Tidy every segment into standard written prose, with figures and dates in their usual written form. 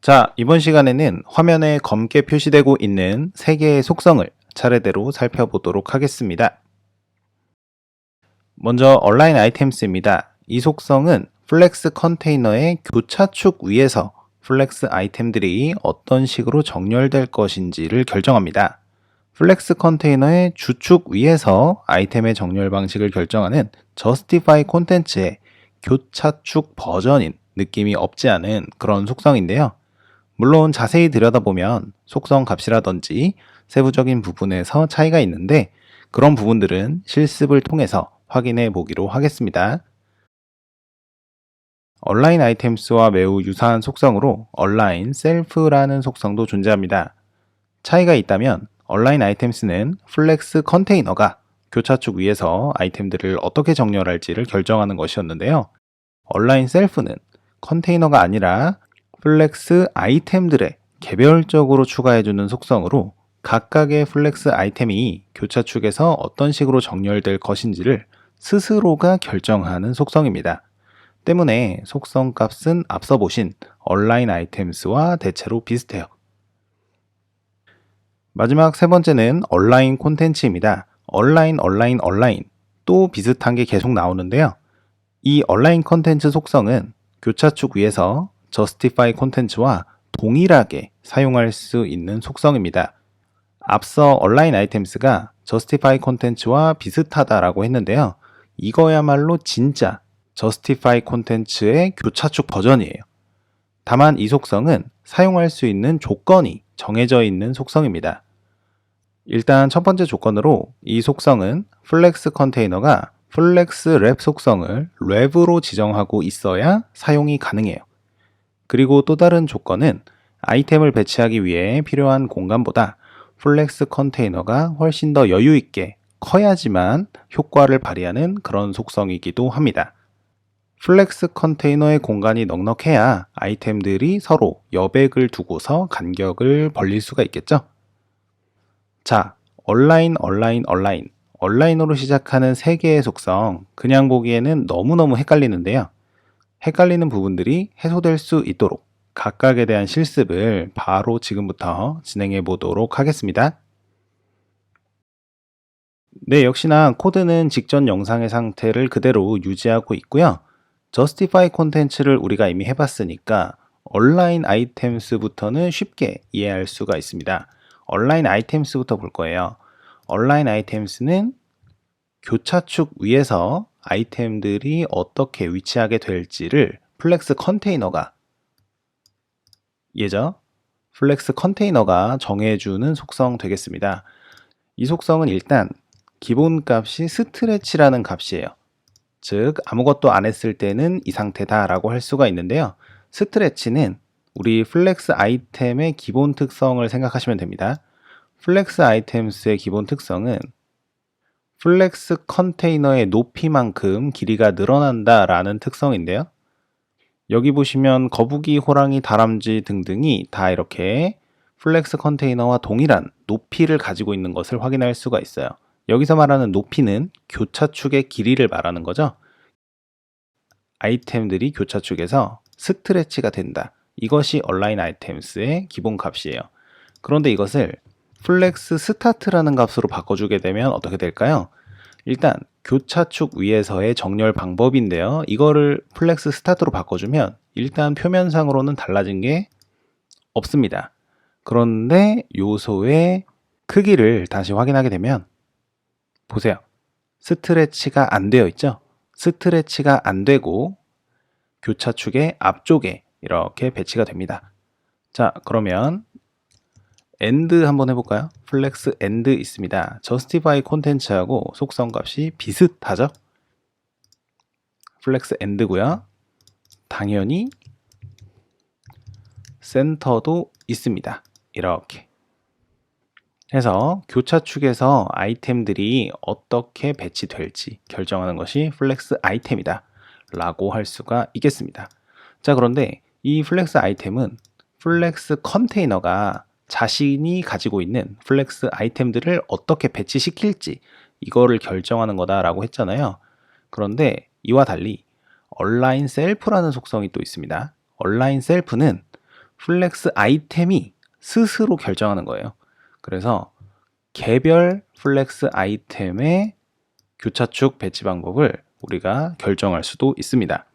자, 이번 시간에는 화면에 검게 표시되고 있는 세 개의 속성을 차례대로 살펴보도록 하겠습니다. 먼저 온라인 아이템스입니다. 이 속성은 플렉스 컨테이너의 교차축 위에서 플렉스 아이템들이 어떤 식으로 정렬될 것인지를 결정합니다. 플렉스 컨테이너의 주축 위에서 아이템의 정렬 방식을 결정하는 justify 콘텐츠의 교차축 버전인 느낌이 없지 않은 그런 속성인데요. 물론 자세히 들여다보면 속성 값이라든지 세부적인 부분에서 차이가 있는데 그런 부분들은 실습을 통해서 확인해 보기로 하겠습니다. 온라인 아이템스와 매우 유사한 속성으로 온라인 셀프라는 속성도 존재합니다. 차이가 있다면 온라인 아이템스는 플렉스 컨테이너가 교차축 위에서 아이템들을 어떻게 정렬할지를 결정하는 것이었는데요. 온라인 셀프는 컨테이너가 아니라 플렉스 아이템들의 개별적으로 추가해주는 속성으로 각각의 플렉스 아이템이 교차축에서 어떤 식으로 정렬될 것인지를 스스로가 결정하는 속성입니다. 때문에 속성 값은 앞서 보신 온라인 아이템스와 대체로 비슷해요. 마지막 세 번째는 온라인 콘텐츠입니다. 온라인 또 비슷한 게 계속 나오는데요. 이 온라인 콘텐츠 속성은 교차축 위에서 justify 콘텐츠와 동일하게 사용할 수 있는 속성입니다. 앞서 온라인 아이템스가 justify 콘텐츠와 비슷하다라고 했는데요. 이거야말로 진짜 justify 콘텐츠의 교차축 버전이에요. 다만 이 속성은 사용할 수 있는 조건이 정해져 있는 속성입니다. 일단 첫 번째 조건으로 이 속성은 플렉스 컨테이너가 플렉스 랩 속성을 랩으로 지정하고 있어야 사용이 가능해요. 그리고 또 다른 조건은 아이템을 배치하기 위해 필요한 공간보다 플렉스 컨테이너가 훨씬 더 여유 있게 커야지만 효과를 발휘하는 그런 속성이기도 합니다. 플렉스 컨테이너의 공간이 넉넉해야 아이템들이 서로 여백을 두고서 간격을 벌릴 수가 있겠죠. 자, 온라인으로 시작하는 세 개의 속성, 그냥 보기에는 너무너무 헷갈리는데요. 헷갈리는 부분들이 해소될 수 있도록 각각에 대한 실습을 바로 지금부터 진행해 보도록 하겠습니다. 네, 역시나 코드는 직전 영상의 상태를 그대로 유지하고 있고요. justify 콘텐츠를 우리가 이미 해봤으니까 온라인 아이템스부터는 쉽게 이해할 수가 있습니다. 온라인 아이템스부터 볼 거예요. 온라인 아이템스는 교차축 위에서 아이템들이 어떻게 위치하게 될지를 플렉스 컨테이너가 플렉스 컨테이너가 정해주는 속성 되겠습니다. 이 속성은 일단 기본값이 스트레치라는 값이에요. 즉 아무것도 안 했을 때는 이 상태다 라고 할 수가 있는데요. 스트레치는 우리 플렉스 아이템의 기본 특성을 생각하시면 됩니다. 플렉스 아이템스의 기본 특성은 플렉스 컨테이너의 높이만큼 길이가 늘어난다 라는 특성인데요. 여기 보시면 거북이, 호랑이, 다람쥐 등등이 다 이렇게 플렉스 컨테이너와 동일한 높이를 가지고 있는 것을 확인할 수가 있어요. 여기서 말하는 높이는 교차축의 길이를 말하는 거죠. 아이템들이 교차축에서 스트레치가 된다. 이것이 온라인 아이템스의 기본 값이에요. 그런데 이것을 플렉스 스타트라는 값으로 바꿔주게 되면 어떻게 될까요? 일단 교차축 위에서의 정렬 방법인데요. 이거를 플렉스 스타트로 바꿔주면 일단 표면상으로는 달라진 게 없습니다. 그런데 요소의 크기를 다시 확인하게 되면 보세요. 스트레치가 안 되어 있죠? 스트레치가 안 되고 교차축의 앞쪽에 이렇게 배치가 됩니다. 자, 그러면 AND 한번 해볼까요? 플렉스 AND 있습니다. justify 콘텐츠하고 속성 값이 비슷하죠? 플렉스 AND고요. 당연히 센터도 있습니다. 이렇게 해서 교차축에서 아이템들이 어떻게 배치될지 결정하는 것이 플렉스 아이템이다 라고 할 수가 있겠습니다. 자, 그런데 이 플렉스 아이템은 플렉스 컨테이너가 자신이 가지고 있는 플렉스 아이템들을 어떻게 배치시킬지 이거를 결정하는 거다라고 했잖아요. 그런데 이와 달리 온라인 셀프라는 속성이 또 있습니다. 온라인 셀프는 플렉스 아이템이 스스로 결정하는 거예요. 그래서 개별 플렉스 아이템의 교차축 배치 방법을 우리가 결정할 수도 있습니다.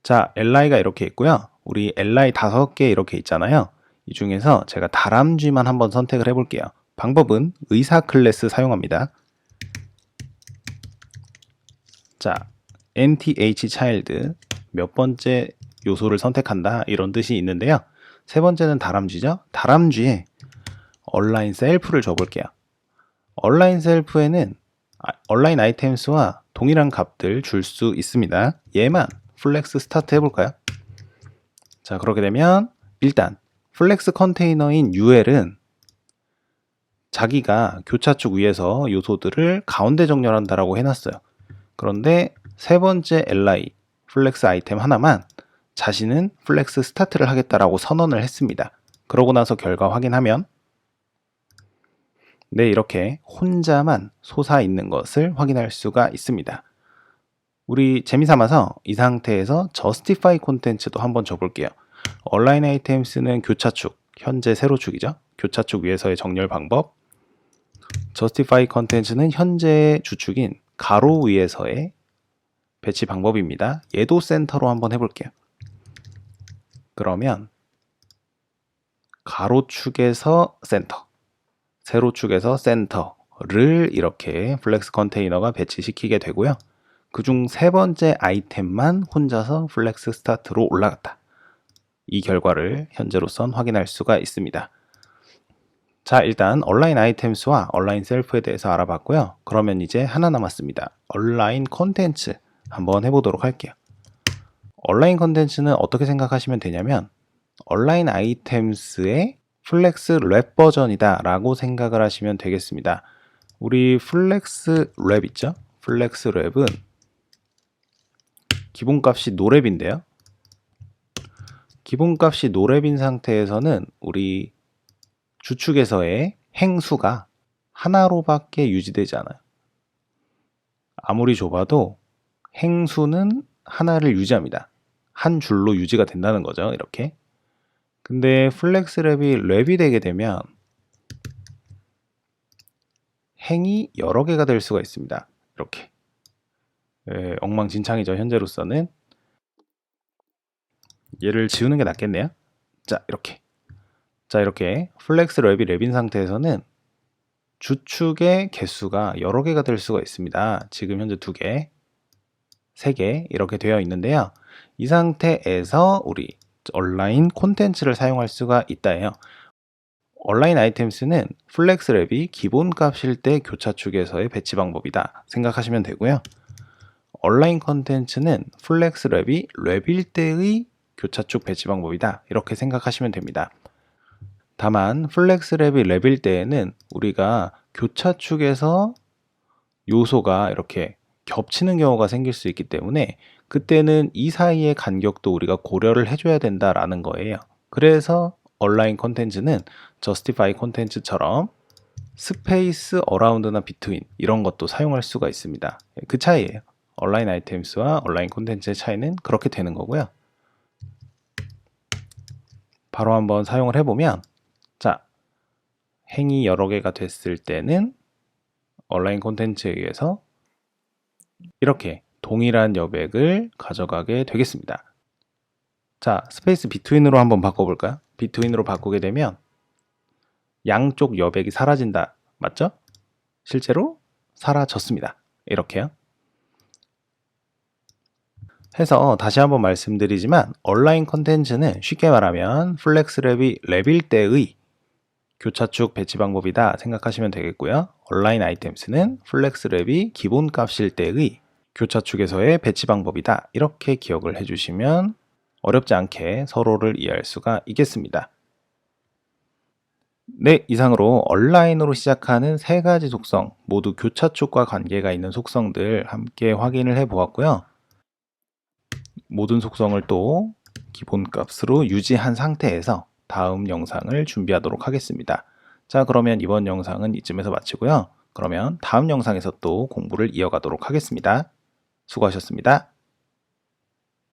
자, li가 이렇게 있고요. 우리 li 5개 이렇게 있잖아요. 이 중에서 제가 다람쥐만 한번 선택을 해볼게요. 방법은 의사 클래스 사용합니다. 자, nth child 몇 번째 요소를 선택한다 이런 뜻이 있는데요. 세 번째는 다람쥐죠. 다람쥐에 align self를 줘볼게요. align self에는 align items와 동일한 값들 줄 수 있습니다. 얘만 플렉스 스타트 해볼까요? 자, 그렇게 되면 일단 플렉스 컨테이너인 ul은 자기가 교차축 위에서 요소들을 가운데 정렬한다라고 해놨어요. 그런데 세 번째 li 플렉스 아이템 하나만 자신은 플렉스 스타트를 하겠다라고 선언을 했습니다. 그러고 나서 결과 확인하면 네, 이렇게 혼자만 솟아 있는 것을 확인할 수가 있습니다. 우리 재미삼아서 이 상태에서 justify content도 한번 줘볼게요. align items는 교차축, 현재 세로축이죠. 교차축 위에서의 정렬 방법. justify contents는 현재의 주축인 가로 위에서의 배치 방법입니다. 얘도 센터로 한번 해볼게요. 그러면 가로축에서 센터, 세로축에서 센터를 이렇게 플렉스 컨테이너가 배치시키게 되고요. 그중 세 번째 아이템만 혼자서 플렉스 스타트로 올라갔다. 이 결과를 현재로선 확인할 수가 있습니다. 자, 일단 align items와 align self에 대해서 알아봤고요. 그러면 이제 하나 남았습니다. align contents 한번 해보도록 할게요. align contents는 어떻게 생각하시면 되냐면 align items의 플렉스 랩 버전이다 라고 생각을 하시면 되겠습니다. 우리 플렉스 랩 있죠? 플렉스 랩은 기본값이 노랩인데요. 기본값이 노랩인 상태에서는 우리 주축에서의 행수가 하나로밖에 유지되지 않아요. 아무리 좁아도 행수는 하나를 유지합니다. 한 줄로 유지가 된다는 거죠. 이렇게. 근데 플렉스 랩이 되게 되면 행이 여러 개가 될 수가 있습니다. 이렇게. 엉망진창이죠. 현재로서는. 얘를 지우는 게 낫겠네요. 자, 이렇게. 자, 이렇게 플렉스 랩이 랩인 상태에서는 주축의 개수가 여러 개가 될 수가 있습니다. 지금 현재 2개, 3개 이렇게 되어 있는데요. 이 상태에서 우리 align content를 사용할 수가 있다예요. align items는 플렉스 랩이 기본 값일 때 교차축에서의 배치 방법이다 생각하시면 되고요. align content는 플렉스 랩이 랩일 때의 교차축 배치 방법이다 이렇게 생각하시면 됩니다. 다만 플렉스 랩이 랩일 때에는 우리가 교차축에서 요소가 이렇게 겹치는 경우가 생길 수 있기 때문에 그때는 이 사이의 간격도 우리가 고려를 해줘야 된다라는 거예요. 그래서 align content는 justify content처럼 스페이스 around나 between 이런 것도 사용할 수가 있습니다. 그 차이예요. align items와 align content의 차이는 그렇게 되는 거고요. 바로 한번 사용을 해보면 자, 행이 여러 개가 됐을 때는 align content에 의해서 이렇게 동일한 여백을 가져가게 되겠습니다. 자, 스페이스 between으로 한번 바꿔볼까요? between으로 바꾸게 되면 양쪽 여백이 사라진다. 맞죠? 실제로 사라졌습니다. 이렇게요. 해서 다시 한번 말씀드리지만 align content는 쉽게 말하면 플렉스 랩이 랩일 때의 교차축 배치 방법이다 생각하시면 되겠고요. align items는 플렉스 랩이 기본 값일 때의 교차축에서의 배치 방법이다. 이렇게 기억을 해주시면 어렵지 않게 서로를 이해할 수가 있겠습니다. 네, 이상으로 얼라인으로 시작하는 3가지 속성, 모두 교차축과 관계가 있는 속성들 함께 확인을 해보았고요. 모든 속성을 또 기본값으로 유지한 상태에서 다음 영상을 준비하도록 하겠습니다. 자, 그러면 이번 영상은 이쯤에서 마치고요. 그러면 다음 영상에서 또 공부를 이어가도록 하겠습니다. 수고하셨습니다.